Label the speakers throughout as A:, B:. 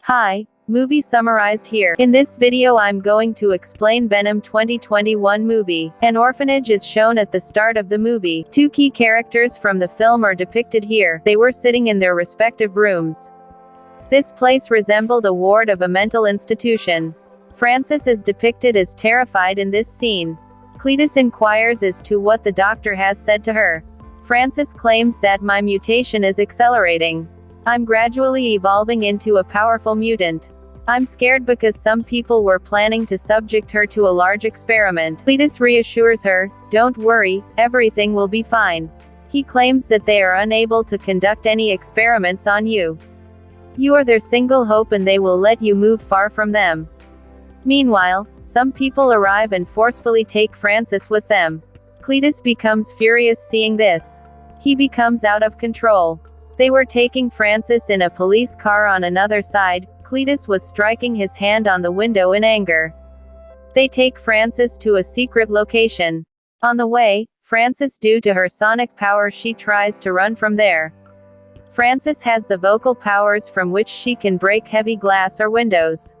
A: Hi, movie summarized here. In this video I'm going to explain Venom 2021 movie. An orphanage is shown at the start of the movie. Two key characters from the film are depicted here. They were sitting in their respective rooms. This place resembled a ward of a mental institution. Frances is depicted as terrified in this scene. Cletus inquires as to what the doctor has said to her. Frances claims that my mutation is accelerating. I'm gradually evolving into a powerful mutant. I'm scared because some people were planning to subject her to a large experiment. Cletus reassures her, "Don't worry, everything will be fine." He claims that they are unable to conduct any experiments on you. You are their single hope and they will let you move far from them. Meanwhile, some people arrive and forcefully take Frances with them. Cletus becomes furious seeing this. He becomes out of control. They were taking Frances in a police car on another side. Cletus was striking his hand on the window in anger. They take Frances to a secret location. On the way, Frances, due to her sonic power, she tries to run from there. Frances has the vocal powers from which she can break heavy glass or windows.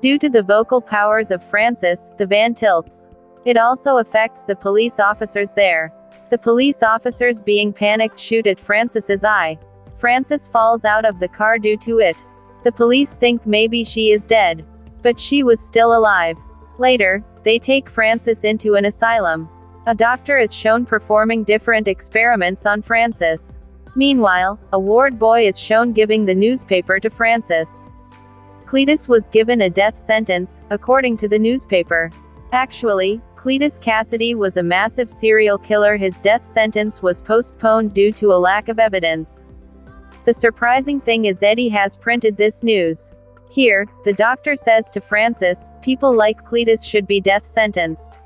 A: Due to the vocal powers of Frances, the van tilts. It also affects the police officers there. The police officers, being panicked, shoot at Frances's eye. Frances falls out of the car due to it. The police think maybe she is dead. But she was still alive. Later, they take Frances into an asylum. A doctor is shown performing different experiments on Frances. Meanwhile, a ward boy is shown giving the newspaper to Frances. Cletus was given a death sentence, according to the newspaper. Actually, Cletus Cassidy was a massive serial killer. His death sentence was postponed due to a lack of evidence. The surprising thing is Eddie has printed this news. Here, the doctor says to Frances, people like Cletus should be death sentenced.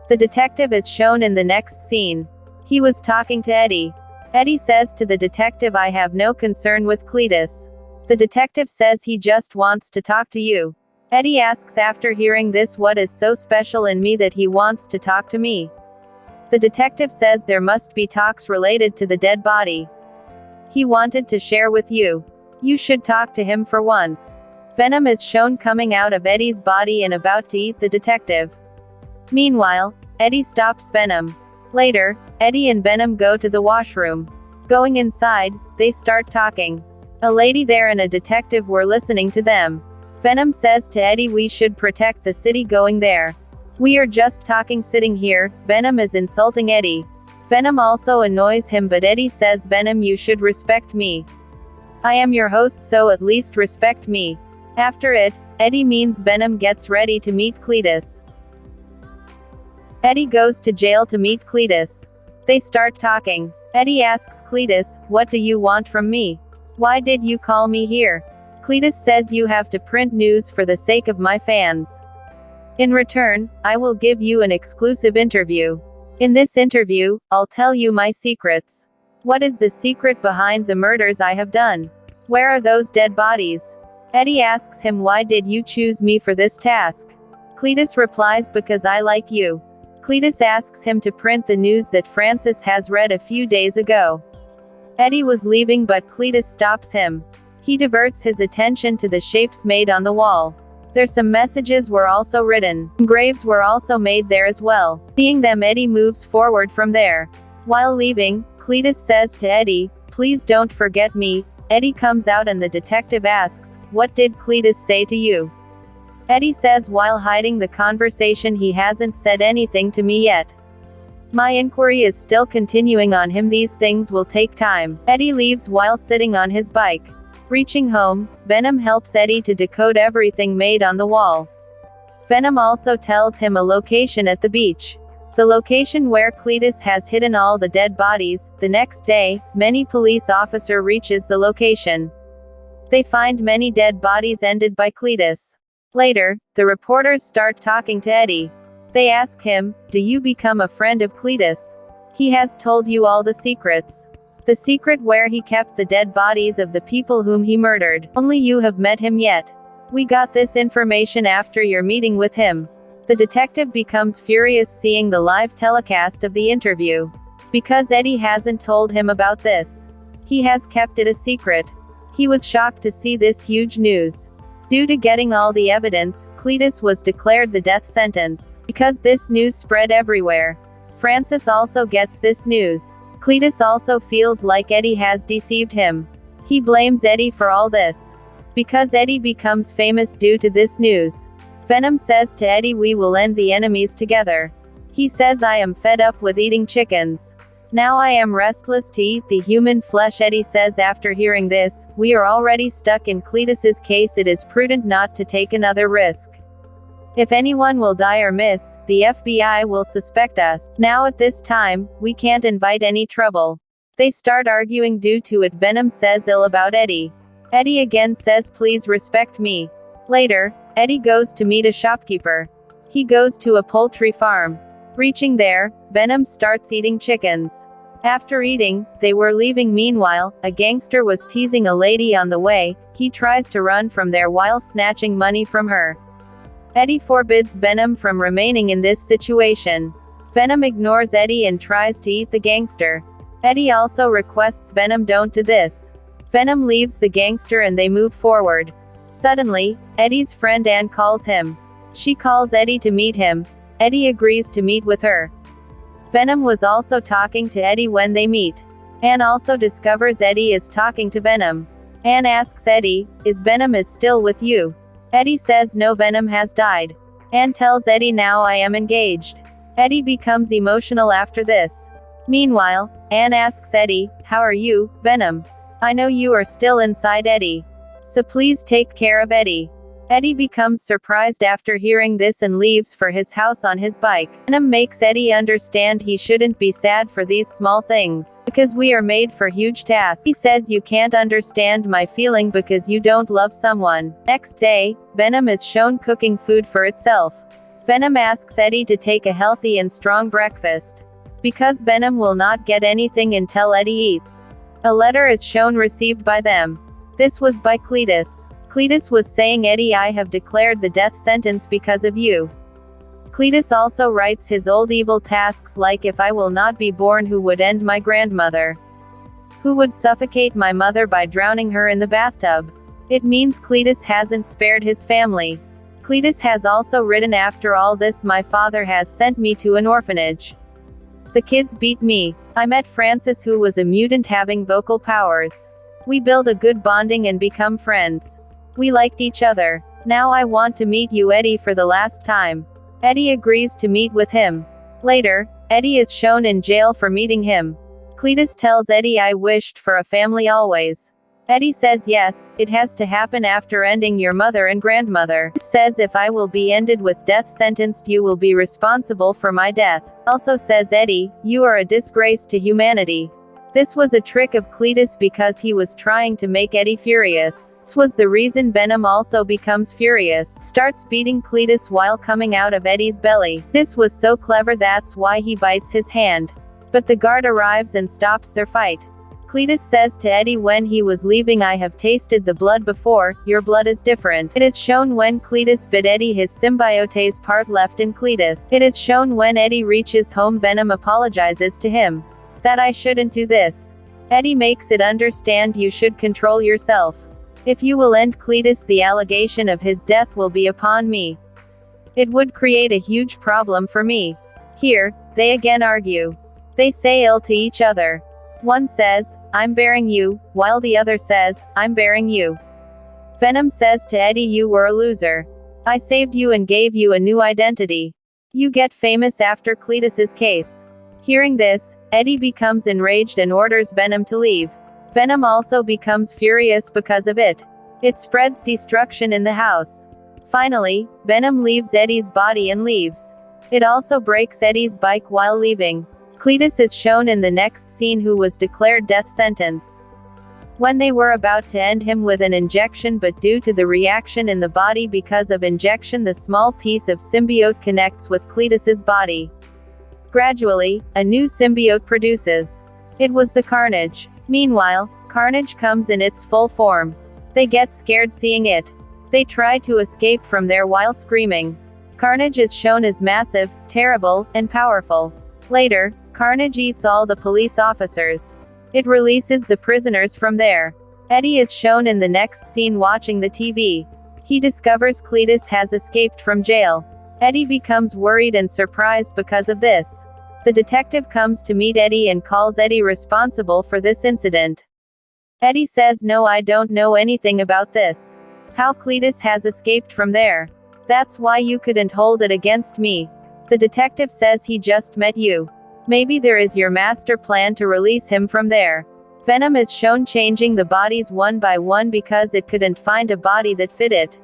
A: The detective is shown in the next scene. He was talking to Eddie. Eddie says to the detective, "I have no concern with Cletus." The detective says he just wants to talk to you. Eddie asks after hearing this, what is so special in me that he wants to talk to me? The detective says there must be talks related to the dead body. He wanted to share with you. You should talk to him for once. Venom is shown coming out of Eddie's body and about to eat the detective. Meanwhile, Eddie stops Venom. Later, Eddie and Venom go to the washroom. Going inside, they start talking. A lady there and a detective were listening to them. Venom says to Eddie, "We should protect the city going there. We are just talking sitting here." Venom is insulting Eddie. Venom also annoys him, but Eddie says, "Venom, you should respect me. I am your host, so at least respect me." After it, Eddie means Venom gets ready to meet Cletus. Eddie goes to jail to meet Cletus. They start talking. Eddie asks Cletus, "What do you want from me? Why did you call me here?" Cletus says, "You have to print news for the sake of my fans. In return, I will give you an exclusive interview. In this interview, I'll tell you my secrets. What is the secret behind the murders I have done? Where are those dead bodies?" Eddie asks him, "Why did you choose me for this task?" Cletus replies, "Because I like you." Cletus asks him to print the news that Frances has read a few days ago. Eddie was leaving, but Cletus stops him. He diverts his attention to the shapes made on the wall. There's some messages were also written. Graves were also made there as well. Seeing them, Eddie moves forward from there. While leaving, Cletus says to Eddie, "Please don't forget me." Eddie comes out and the detective asks, "What did Cletus say to you?" Eddie says while hiding the conversation, "He hasn't said anything to me yet. My inquiry is still continuing on him. These things will take time." Eddie leaves while sitting on his bike. Reaching home, Venom helps Eddie to decode everything made on the wall. Venom also tells him a location at the beach. The location where Cletus has hidden all the dead bodies. The next day, many police officer reaches the location. They find many dead bodies ended by Cletus. Later, the reporters start talking to Eddie. They ask him, "Do you become a friend of Cletus? He has told you all the secrets. The secret where he kept the dead bodies of the people whom he murdered. Only you have met him yet. We got this information after your meeting with him." The detective becomes furious seeing the live telecast of the interview. Because Eddie hasn't told him about this. He has kept it a secret. He was shocked to see this huge news. Due to getting all the evidence, Cletus was declared the death sentence. Because this news spread everywhere, Francis also gets this news. Cletus also feels like Eddie has deceived him. He blames Eddie for all this. Because Eddie becomes famous due to this news. Venom says to Eddie, we will end the enemies together. He says, I am fed up with eating chickens. Now I am restless to eat the human flesh. Eddie says after hearing this, we are already stuck in Cletus's case, it is prudent not to take another risk. If anyone will die or miss, the FBI will suspect us. Now at this time, we can't invite any trouble. They start arguing due to it. Venom says ill about Eddie. Eddie again says please respect me. Later, Eddie goes to meet a shopkeeper. He goes to a poultry farm. Reaching there, Venom starts eating chickens. After eating, they were leaving. Meanwhile, a gangster was teasing a lady on the way. He tries to run from there while snatching money from her. Eddie forbids Venom from remaining in this situation. Venom ignores Eddie and tries to eat the gangster. Eddie also requests Venom don't do this. Venom leaves the gangster and they move forward. Suddenly, Eddie's friend Anne calls him. She calls Eddie to meet him. Eddie agrees to meet with her. Venom was also talking to Eddie when they meet. Anne also discovers Eddie is talking to Venom. Anne asks Eddie, is Venom is still with you? Eddie says no, Venom has died. Anne tells Eddie now I am engaged. Eddie becomes emotional after this. Meanwhile, Anne asks Eddie, how are you, Venom? I know you are still inside Eddie. So please take care of Eddie. Eddie becomes surprised after hearing this and leaves for his house on his bike. Venom makes Eddie understand he shouldn't be sad for these small things, because we are made for huge tasks. He says you can't understand my feeling because you don't love someone. Next day, Venom is shown cooking food for itself. Venom asks Eddie to take a healthy and strong breakfast. Because Venom will not get anything until Eddie eats. A letter is shown received by them. This was by Cletus. Cletus was saying Eddie, I have declared the death sentence because of you. Cletus also writes his old evil tasks like if I will not be born, who would end my grandmother? Who would suffocate my mother by drowning her in the bathtub? It means Cletus hasn't spared his family. Cletus has also written after all this my father has sent me to an orphanage. The kids beat me. I met Francis who was a mutant having vocal powers. We build a good bonding and become friends. We liked each other. Now I want to meet you, Eddie, for the last time. Eddie agrees to meet with him. Later, Eddie is shown in jail for meeting him. Cletus tells Eddie I wished for a family always. Eddie says yes, it has to happen after ending your mother and grandmother. He says if I will be ended with death sentenced you will be responsible for my death. Also says Eddie, you are a disgrace to humanity. This was a trick of Cletus because he was trying to make Eddie furious. This was the reason Venom also becomes furious. Starts beating Cletus while coming out of Eddie's belly. This was so clever, that's why he bites his hand. But the guard arrives and stops their fight. Cletus says to Eddie when he was leaving, I have tasted the blood before, your blood is different. It is shown when Cletus bit Eddie, his symbiote's part left in Cletus. It is shown when Eddie reaches home, Venom apologizes to him. That I shouldn't do this. Eddie makes it understand you should control yourself. If you will end Cletus, the allegation of his death will be upon me. It would create a huge problem for me. Here, they again argue. They say ill to each other. One says, I'm bearing you, while the other says, I'm bearing you. Venom says to Eddie, you were a loser. I saved you and gave you a new identity. You get famous after Cletus's case. Hearing this, Eddie becomes enraged and orders Venom to leave. Venom also becomes furious because of it. It spreads destruction in the house. Finally, Venom leaves Eddie's body and leaves. It also breaks Eddie's bike while leaving. Cletus is shown in the next scene, who was declared death sentence. When they were about to end him with an injection, but due to the reaction in the body because of injection, the small piece of symbiote connects with Cletus's body. Gradually, a new symbiote produces. It was the Carnage. Meanwhile, Carnage comes in its full form. They get scared seeing it. They try to escape from there while screaming. Carnage is shown as massive, terrible, and powerful. Later, Carnage eats all the police officers. It releases the prisoners from there. Eddie is shown in the next scene watching the TV. He discovers Cletus has escaped from jail. Eddie becomes worried and surprised because of this. The detective comes to meet Eddie and calls Eddie responsible for this incident. Eddie says, "No, I don't know anything about this. How Cletus has escaped from there. That's why you couldn't hold it against me." The detective says, "He just met you. Maybe there is your master plan to release him from there." Venom is shown changing the bodies one by one because it couldn't find a body that fit it.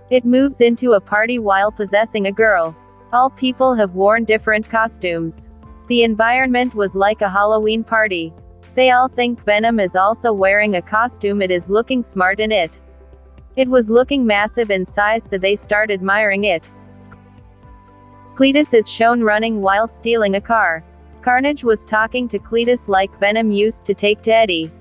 A: It moves into a party while possessing a girl. All people have worn different costumes. The environment was like a Halloween party. They all think Venom is also wearing a costume. It is looking smart in it. It was looking massive in size, so they start admiring it. Cletus is shown running while stealing a car. Carnage was talking to Cletus like Venom used to take to Eddie.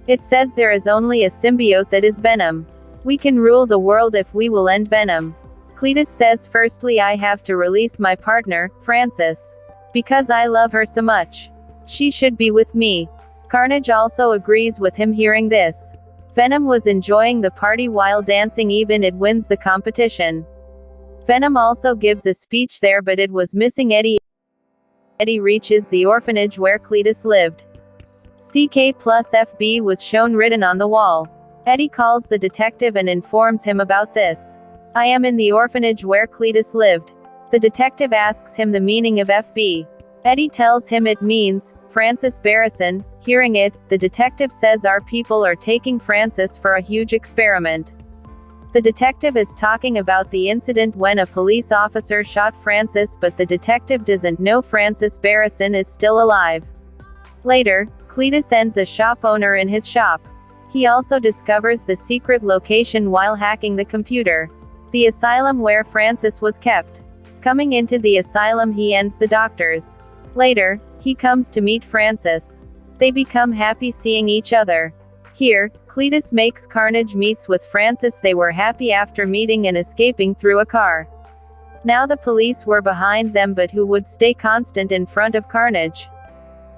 A: It says there is only a symbiote that is Venom. We can rule the world if we will end Venom. Cletus says, "Firstly, I have to release my partner, Frances. Because I love her so much. She should be with me." Carnage also agrees with him hearing this. Venom was enjoying the party while dancing, even it wins the competition. Venom also gives a speech there, but it was missing Eddie. Eddie reaches the orphanage where Cletus lived. CK plus FB was shown written on the wall. Eddie calls the detective and informs him about this. "I am in the orphanage where Cletus lived." The detective asks him the meaning of FB. Eddie tells him it means, Frances Barrison. Hearing it, the detective says our people are taking Frances for a huge experiment. The detective is talking about the incident when a police officer shot Frances, but the detective doesn't know Frances Barrison is still alive. Later, Cletus ends a shop owner in his shop. He also discovers the secret location while hacking the computer. The asylum where Frances was kept. Coming into the asylum, he ends the doctors. Later, he comes to meet Frances. They become happy seeing each other. Here, Cletus makes Carnage meets with Frances. They were happy after meeting and escaping through a car. Now the police were behind them, but who would stay constant in front of Carnage?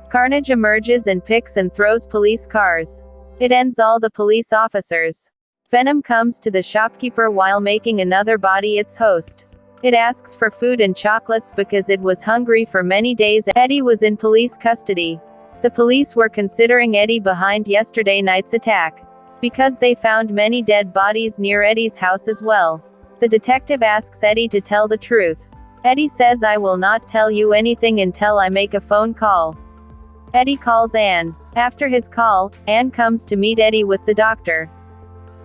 A: Carnage emerges and picks and throws police cars. It ends all the police officers. Venom comes to the shopkeeper while making another body its host. It asks for food and chocolates because it was hungry for many days. Eddie was in police custody. The police were considering Eddie behind yesterday night's attack, because they found many dead bodies near Eddie's house as well. The detective asks Eddie to tell the truth. Eddie says, "I will not tell you anything until I make a phone call." Eddie calls Anne. After his call, Anne comes to meet Eddie with the doctor.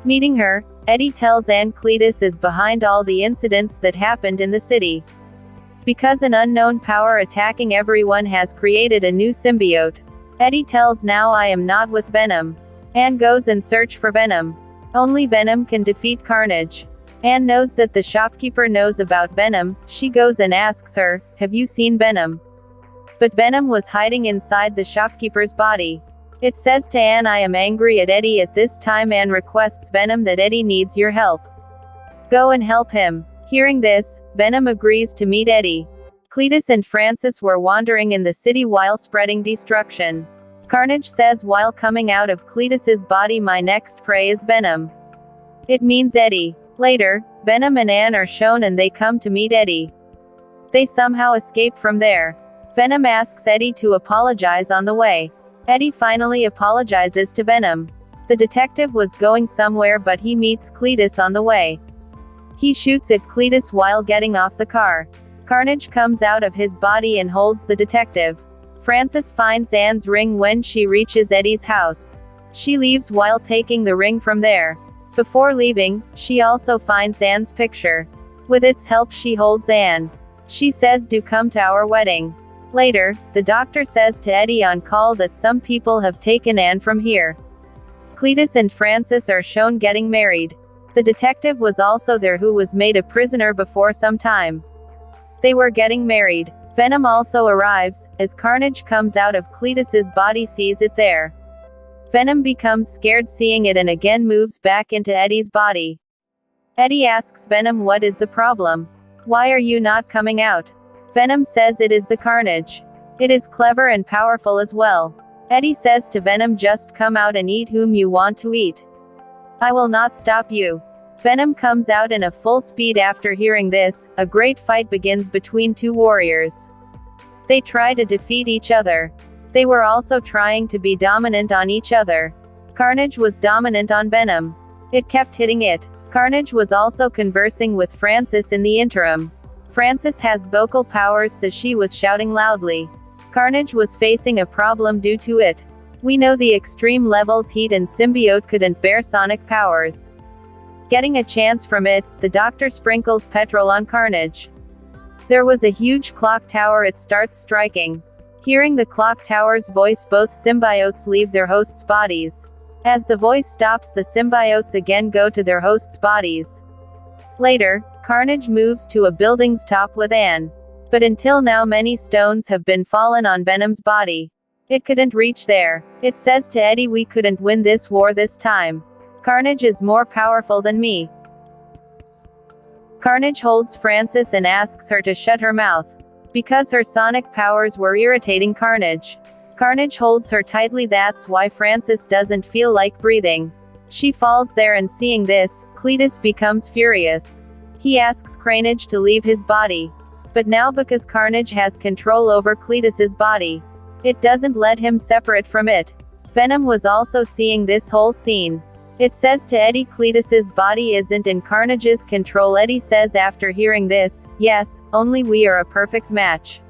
A: Meeting her, Eddie tells Anne Cletus is behind all the incidents that happened in the city. Because an unknown power attacking everyone has created a new symbiote. Eddie tells, "Now I am not with Venom." Anne goes and search for Venom. Only Venom can defeat Carnage. Anne knows that the shopkeeper knows about Venom. She goes and asks her, "Have you seen Venom?" But Venom was hiding inside the shopkeeper's body. It says to Anne, "I am angry at Eddie." At this time, Anne requests Venom that Eddie needs your help. Go and help him. Hearing this, Venom agrees to meet Eddie. Cletus and Frances were wandering in the city while spreading destruction. Carnage says while coming out of Cletus's body, "My next prey is Venom." It means Eddie. Later, Venom and Anne are shown and they come to meet Eddie. They somehow escape from there. Venom asks Eddie to apologize on the way. Eddie finally apologizes to Venom. The detective was going somewhere, but he meets Cletus on the way. He shoots at Cletus while getting off the car. Carnage comes out of his body and holds the detective. Frances finds Anne's ring when she reaches Eddie's house. She leaves while taking the ring from there. Before leaving, she also finds Anne's picture. With its help, she holds Anne. She says, "Do come to our wedding." Later, the doctor says to Eddie on call that some people have taken Anne from here. Cletus and Frances are shown getting married. The detective was also there, who was made a prisoner before some time. They were getting married. Venom also arrives. As Carnage comes out of Cletus's body, sees it there. Venom becomes scared seeing it and again moves back into Eddie's body. Eddie asks Venom, "What is the problem? Why are you not coming out?" Venom says it is the Carnage. It is clever and powerful as well. Eddie says to Venom, just come out and eat whom you want to eat. I will not stop you. Venom comes out in a full speed. After hearing this, a great fight begins between two warriors. They try to defeat each other. They were also trying to be dominant on each other. Carnage was dominant on Venom. It kept hitting it. Carnage was also conversing with Frances in the interim. Frances has vocal powers, so she was shouting loudly. Carnage was facing a problem due to it. We know the extreme levels heat and symbiote couldn't bear sonic powers. Getting a chance from it, the Doctor sprinkles petrol on Carnage. There was a huge clock tower. It starts striking. Hearing the clock tower's voice, both symbiotes leave their hosts' bodies. As the voice stops, the symbiotes again go to their hosts' bodies. Later, Carnage moves to a building's top with Anne. But until now many stones have been fallen on Venom's body. It couldn't reach there. It says to Eddie, we couldn't win this war this time. Carnage is more powerful than me. Carnage holds Frances and asks her to shut her mouth. Because her sonic powers were irritating Carnage. Carnage holds her tightly. That's why Frances doesn't feel like breathing. She falls there, and seeing this, Cletus becomes furious. He asks Carnage to leave his body. But now because Carnage has control over Cletus's body, it doesn't let him separate from it. Venom was also seeing this whole scene. It says to Eddie, Cletus's body isn't in Carnage's control. Eddie says after hearing this, yes, only we are a perfect match.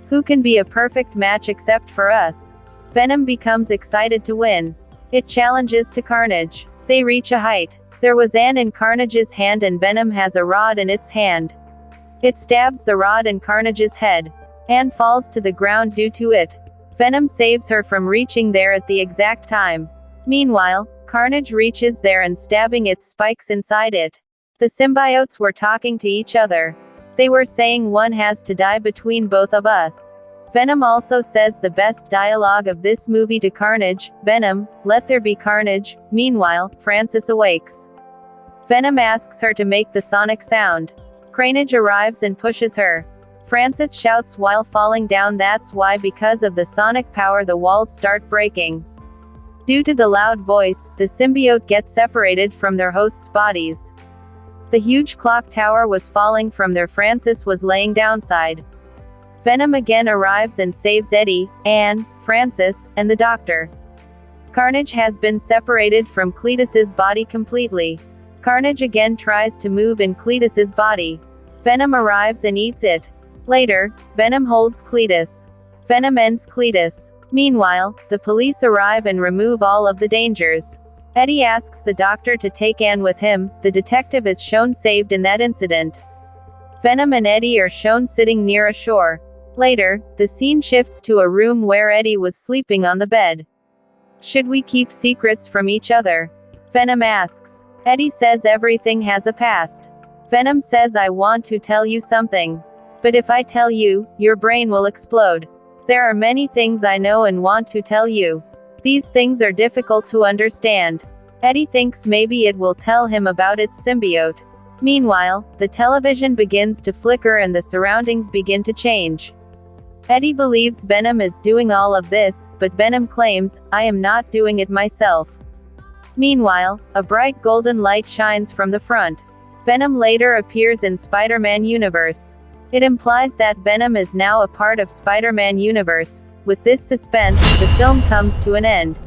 A: Who can be a perfect match except for us? Venom becomes excited to win. It challenges to Carnage. They reach a height. There was Anne in Carnage's hand, and Venom has a rod in its hand. It stabs the rod in Carnage's head. Anne falls to the ground due to it. Venom saves her from reaching there at the exact time. Meanwhile, Carnage reaches there and stabbing its spikes inside it. The symbiotes were talking to each other. They were saying one has to die between both of us. Venom also says the best dialogue of this movie to Carnage, Venom, let there be carnage. Meanwhile, Frances awakes. Venom asks her to make the sonic sound. Carnage arrives and pushes her. Frances shouts while falling down. That's why because of the sonic power the walls start breaking. Due to the loud voice, the symbiote gets separated from their hosts' bodies. The huge clock tower was falling from there. Frances was laying downside. Venom again arrives and saves Eddie, Anne, Frances, and the Doctor. Carnage has been separated from Cletus's body completely. Carnage again tries to move in Cletus's body. Venom arrives and eats it. Later, Venom holds Cletus. Venom ends Cletus. Meanwhile, the police arrive and remove all of the dangers. Eddie asks the Doctor to take Anne with him. The detective is shown saved in that incident. Venom and Eddie are shown sitting near a shore. Later, the scene shifts to a room where Eddie was sleeping on the bed. Should we keep secrets from each other? Venom asks. Eddie says everything has a past. Venom says, I want to tell you something. But if I tell you, your brain will explode. There are many things I know and want to tell you. These things are difficult to understand. Eddie thinks maybe it will tell him about its symbiote. Meanwhile, the television begins to flicker and the surroundings begin to change. Eddie believes Venom is doing all of this, but Venom claims, I am not doing it myself. Meanwhile, a bright golden light shines from the front. Venom later appears in Spider-Man universe. It implies that Venom is now a part of Spider-Man universe. With this suspense, the film comes to an end.